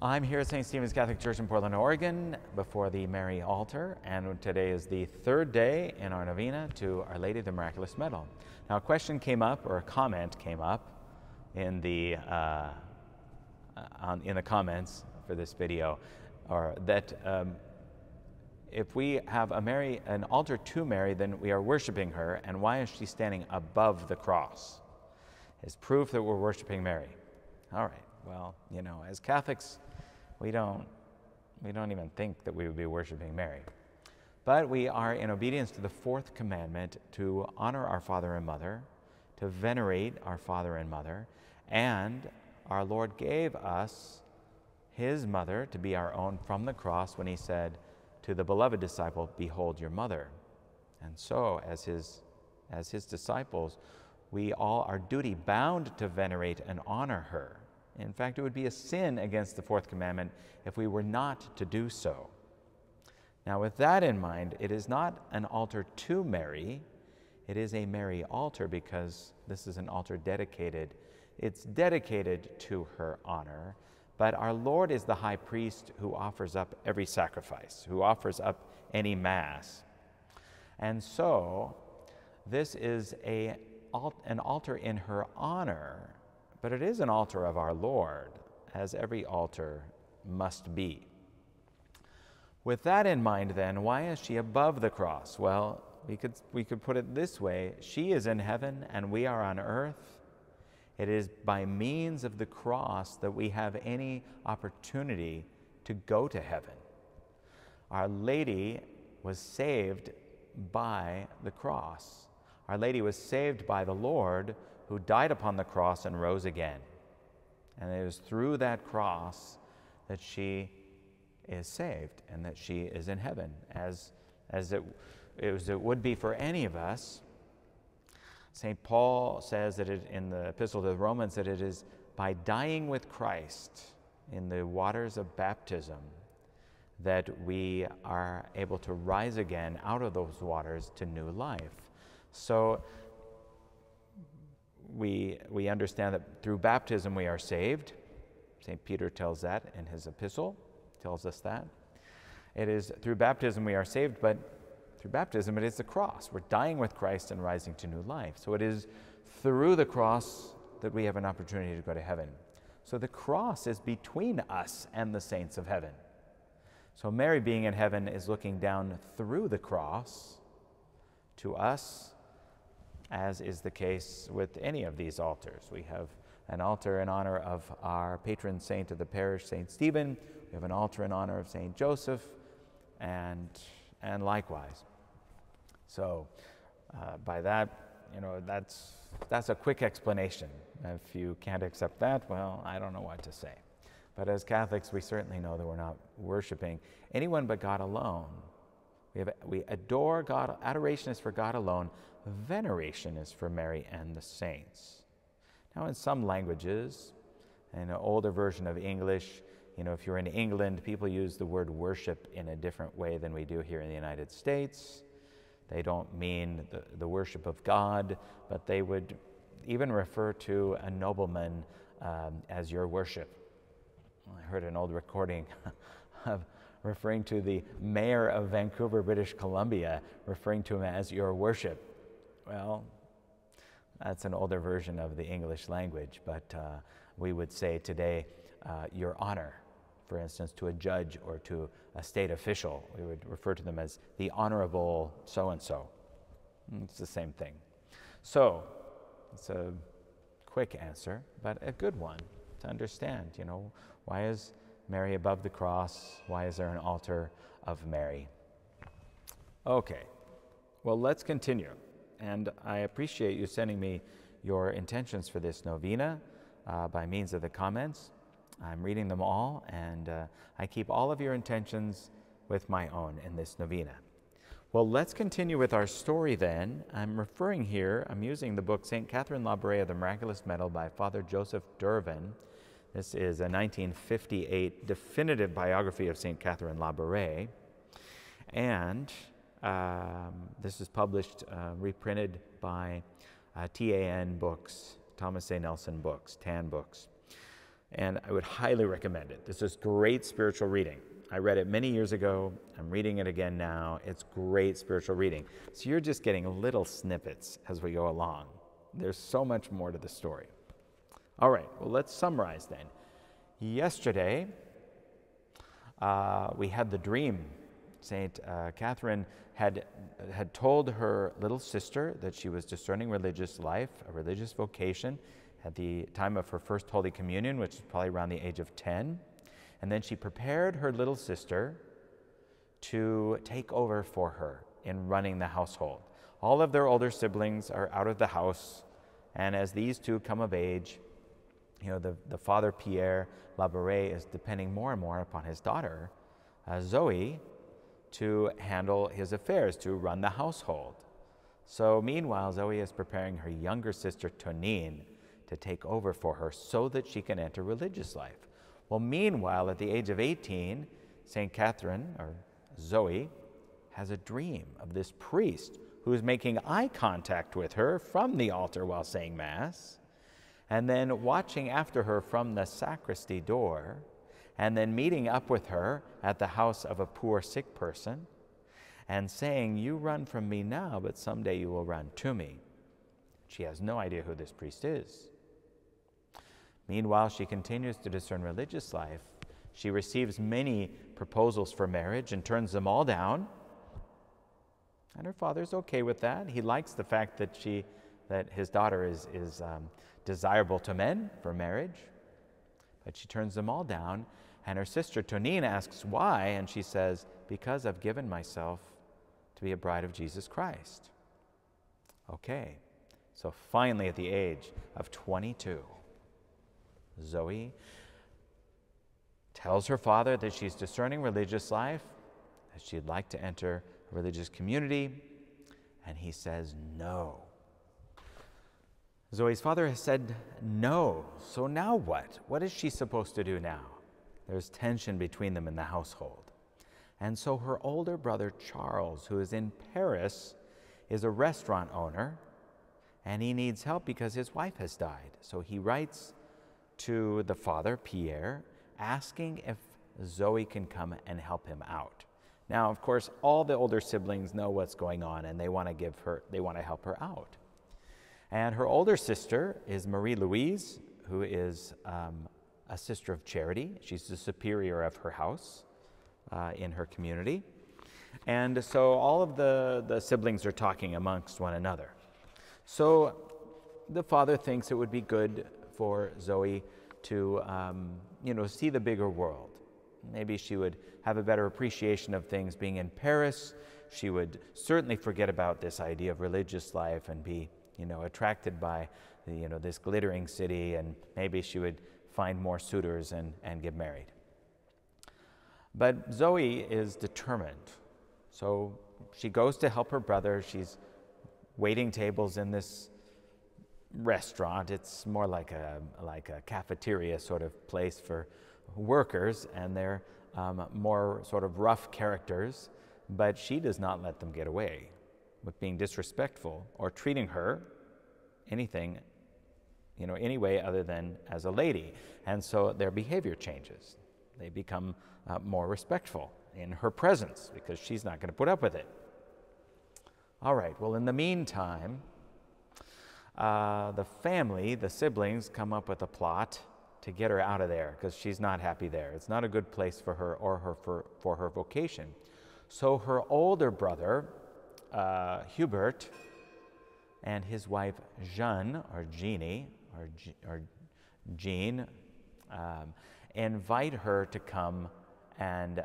I'm here at St. Stephen's Catholic Church in Portland, Oregon, before the Mary altar, and today is the third day in our novena to Our Lady of the Miraculous Medal. Now, a question came up, or a comment came up, in the comments for this video, or that if we have an altar to Mary, then we are worshiping her, and why is she standing above the cross? It's proof that we're worshiping Mary. All right. Well, you know, as Catholics, we don't even think that we would be worshiping Mary. But we are in obedience to the fourth commandment to honor our father and mother, to venerate our father and mother, and our Lord gave us his mother to be our own from the cross when he said to the beloved disciple, "Behold your mother." And so, as his disciples, we all are duty bound to venerate and honor her. In fact, it would be a sin against the fourth commandment if we were not to do so. Now, with that in mind, it is not an altar to Mary. It is a Mary altar because this is an altar dedicated. It's dedicated to her honor, but our Lord is the high priest who offers up every sacrifice, who offers up any mass. And so, this is an altar in her honor, but it is an altar of our Lord, as every altar must be. With that in mind, then, why is she above the cross? Well, we could put it this way: she is in heaven and we are on earth. It is by means of the cross that we have any opportunity to go to heaven. Our Lady was saved by the cross. Our Lady was saved by the Lord, who died upon the cross and rose again. And it is through that cross that she is saved and that she is in heaven, as it would be for any of us. St. Paul says that in the Epistle to the Romans that it is by dying with Christ in the waters of baptism that we are able to rise again out of those waters to new life. So we understand that through baptism we are saved. St. Peter tells that in his epistle, tells us that. It is through baptism we are saved, but through baptism it is the cross. We're dying with Christ and rising to new life. So it is through the cross that we have an opportunity to go to heaven. So the cross is between us and the saints of heaven. So Mary, being in heaven, is looking down through the cross to us, as is the case with any of these altars. We have an altar in honor of our patron saint of the parish, St. Stephen. We have an altar in honor of St. Joseph, and likewise. So by that, you know, that's a quick explanation. If you can't accept that, well, I don't know what to say. But as Catholics, we certainly know that we're not worshiping anyone but God alone. We adore God. Adoration is for God alone. Veneration is for Mary and the saints. Now, in some languages, in an older version of English, you know, if you're in England, people use the word worship in a different way than we do here in the United States. They don't mean the worship of God, but they would even refer to a nobleman as your worship. I heard an old recording of referring to the mayor of Vancouver, British Columbia, referring to him as your worship. Well, that's an older version of the English language, but we would say today, your honor, for instance, to a judge or to a state official. We would refer to them as the honorable so-and-so. It's the same thing. So, it's a quick answer, but a good one to understand. You know, why is Mary above the cross? Why is there an altar of Mary? Okay, well, let's continue. And I appreciate you sending me your intentions for this novena by means of the comments. I'm reading them all, and I keep all of your intentions with my own in this novena. Well, let's continue with our story then. I'm using the book St. Catherine Labouré of the Miraculous Medal by Father Joseph Dirvin. This is a 1958 definitive biography of St. Catherine Labouré, and this is published, reprinted by TAN Books, Thomas A. Nelson Books, TAN Books. And I would highly recommend it. This is great spiritual reading. I read it many years ago. I'm reading it again now. It's great spiritual reading. So you're just getting little snippets as we go along. There's so much more to the story. All right, well, let's summarize then. Yesterday, we had the dream. St. Catherine had told her little sister that she was discerning religious life, a religious vocation, at the time of her first Holy Communion, which is probably around the age of 10. And then she prepared her little sister to take over for her in running the household. All of their older siblings are out of the house, and as these two come of age, the father, Pierre Labouré, is depending more and more upon his daughter, Zoe, to handle his affairs, to run the household. So meanwhile, Zoe is preparing her younger sister, Tonine, to take over for her so that she can enter religious life. Well, meanwhile, at the age of 18, St. Catherine, or Zoe, has a dream of this priest who is making eye contact with her from the altar while saying Mass, and then watching after her from the sacristy door, and then meeting up with her at the house of a poor sick person, and saying, "You run from me now, but someday you will run to me." She has no idea who this priest is. Meanwhile, she continues to discern religious life. She receives many proposals for marriage and turns them all down. And her father's okay with that. He likes the fact that his daughter is desirable to men for marriage. But she turns them all down. And her sister Tonine asks why, and she says, "Because I've given myself to be a bride of Jesus Christ." Okay, so finally at the age of 22, Zoe tells her father that she's discerning religious life, that she'd like to enter a religious community, and he says no. Zoe's father has said no, so now what? What is she supposed to do now? There's tension between them in the household. And so her older brother, Charles, who is in Paris, is a restaurant owner, and he needs help because his wife has died. So he writes to the father, Pierre, asking if Zoe can come and help him out. Now, of course, all the older siblings know what's going on, and they want to help her out. And her older sister is Marie-Louise, who is a sister of charity. She's the superior of her house in her community. And so all of the siblings are talking amongst one another. So the father thinks it would be good for Zoe to, see the bigger world. Maybe she would have a better appreciation of things being in Paris. She would certainly forget about this idea of religious life and be, attracted by, this glittering city, and maybe she would find more suitors and get married. But Zoe is determined. So she goes to help her brother. She's waiting tables in this restaurant. It's more like a cafeteria sort of place for workers, and they're more sort of rough characters, but she does not let them get away with being disrespectful or treating her anything, any way other than as a lady. And so their behavior changes. They become more respectful in her presence because she's not going to put up with it. All right, well, in the meantime, the family, the siblings, come up with a plot to get her out of there because she's not happy there. It's not a good place for her or for her vocation. So her older brother, Hubert, and his wife Jeanne, or Jeannie, or Jean, invite her to come and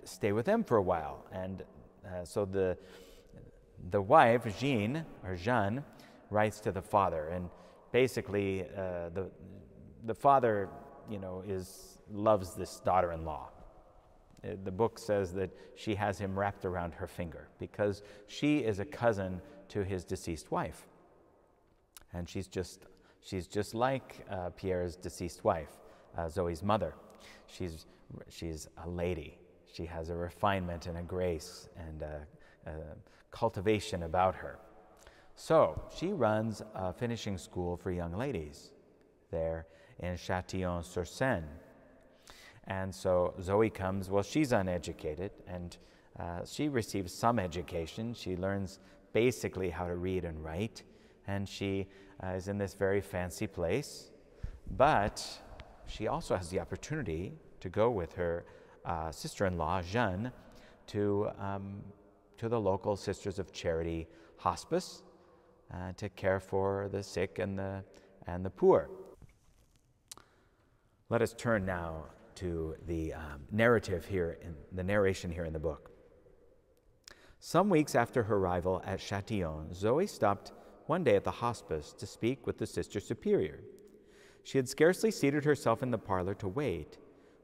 stay with them for a while. And so the wife, Jean, or Jeanne, writes to the father, and basically the father, loves this daughter-in-law. The book says that she has him wrapped around her finger because she is a cousin to his deceased wife, and she's just like Pierre's deceased wife, Zoe's mother. She's a lady. She has a refinement and a grace and a cultivation about her. So she runs a finishing school for young ladies there in Châtillon-sur-Seine. And so Zoe comes, well, she's uneducated, and she receives some education. She learns basically how to read and write, and she is in this very fancy place. But she also has the opportunity to go with her sister-in-law, Jeanne, to the local Sisters of Charity hospice to care for the sick and the poor. Let us turn now to the narration here in the book. Some weeks after her arrival at Châtillon, Zoe stopped one day at the hospice to speak with the Sister Superior. She had scarcely seated herself in the parlor to wait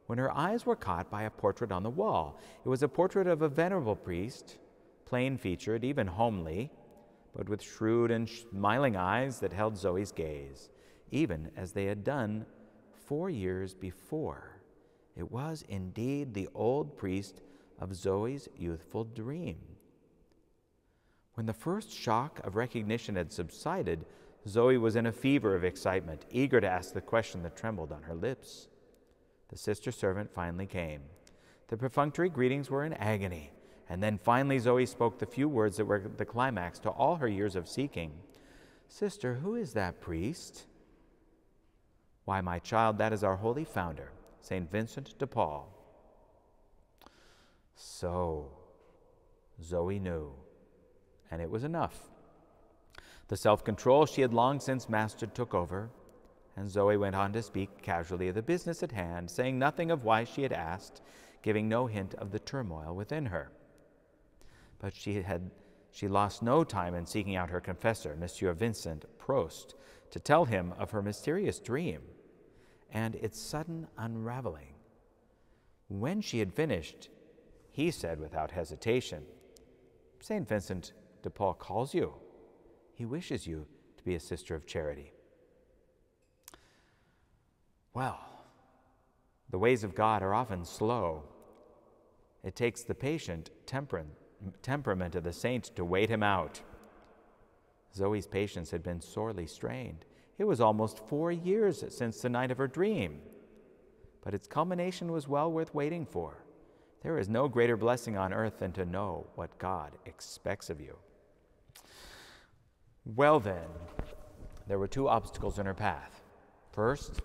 when her eyes were caught by a portrait on the wall. It was a portrait of a venerable priest, plain-featured, even homely, but with shrewd and smiling eyes that held Zoe's gaze, even as they had done 4 years before. It was indeed the old priest of Zoe's youthful dream. When the first shock of recognition had subsided, Zoe was in a fever of excitement, eager to ask the question that trembled on her lips. The sister servant finally came. The perfunctory greetings were in agony, and then finally Zoe spoke the few words that were the climax to all her years of seeking. "Sister, who is that priest?" "Why, my child, that is our holy founder, St. Vincent de Paul." So Zoe knew, and it was enough. The self-control she had long since mastered took over, and Zoe went on to speak casually of the business at hand, saying nothing of why she had asked, giving no hint of the turmoil within her. But she lost no time in seeking out her confessor, Monsieur Vincent Prost, to tell him of her mysterious dream and its sudden unraveling. When she had finished, he said without hesitation, "St. Vincent de Paul calls you. He wishes you to be a sister of charity." Well, the ways of God are often slow. It takes the patient temperament of the saint to wait him out. Zoe's patience had been sorely strained. It was almost 4 years since the night of her dream, but its culmination was well worth waiting for. There is no greater blessing on earth than to know what God expects of you. Well then, there were 2 obstacles in her path. First,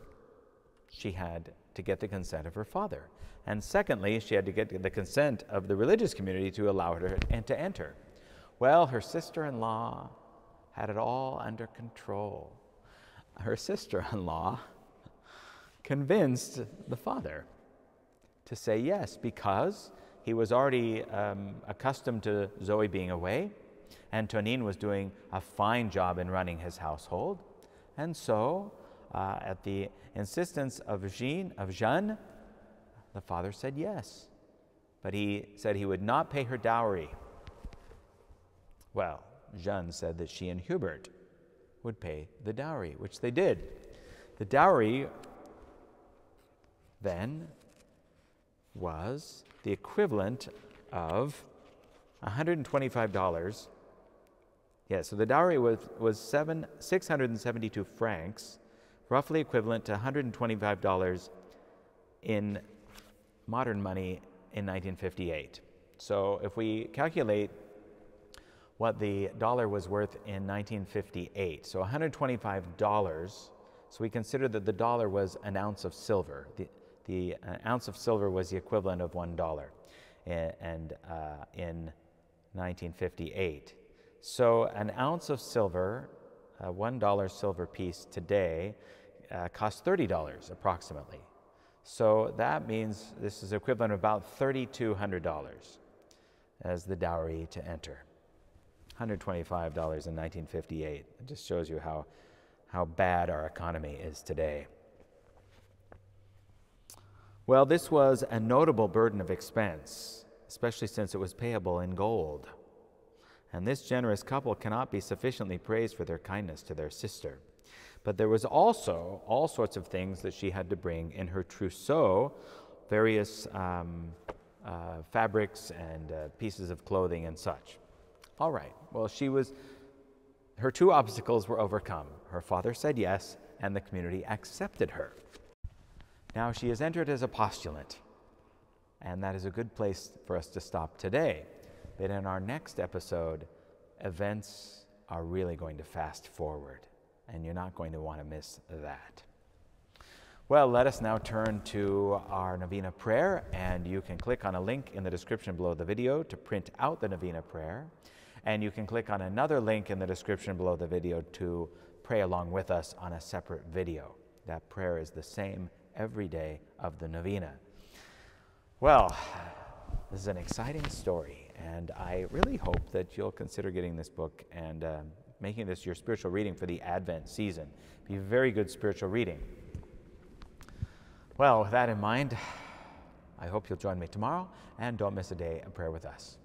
she had to get the consent of her father. And secondly, she had to get the consent of the religious community to allow her to enter. Well, her sister-in-law had it all under control. Her sister-in-law convinced the father to say yes, because he was already accustomed to Zoe being away, and Tonine was doing a fine job in running his household. And so, at the insistence of Jeanne, the father said yes, but he said he would not pay her dowry. Well, Jeanne said that she and Hubert would pay the dowry, which they did. The dowry then was the equivalent of $125. Yeah, so the dowry was 672 francs, roughly equivalent to $125 in modern money in 1958. So if we calculate what the dollar was worth in 1958, so $125, so we consider that the dollar was an ounce of silver. The ounce of silver was the equivalent of $1 in 1958. So an ounce of silver, a $1 silver piece today, costs $30 approximately. So that means this is equivalent of about $3,200 as the dowry to enter. $125 in 1958. It just shows you how bad our economy is today. Well, this was a notable burden of expense, especially since it was payable in gold. And this generous couple cannot be sufficiently praised for their kindness to their sister. But there was also all sorts of things that she had to bring in her trousseau, various fabrics and pieces of clothing and such. All right, well, her 2 obstacles were overcome. Her father said yes, and the community accepted her. Now she is entered as a postulant, and that is a good place for us to stop today. But in our next episode, events are really going to fast forward, and you're not going to want to miss that. Well, let us now turn to our novena prayer, and you can click on a link in the description below the video to print out the novena prayer, and you can click on another link in the description below the video to pray along with us on a separate video. That prayer is the same every day of the novena. Well, this is an exciting story, and I really hope that you'll consider getting this book and making this your spiritual reading for the Advent season. Be a very good spiritual reading. Well, with that in mind, I hope you'll join me tomorrow, and don't miss a day of prayer with us.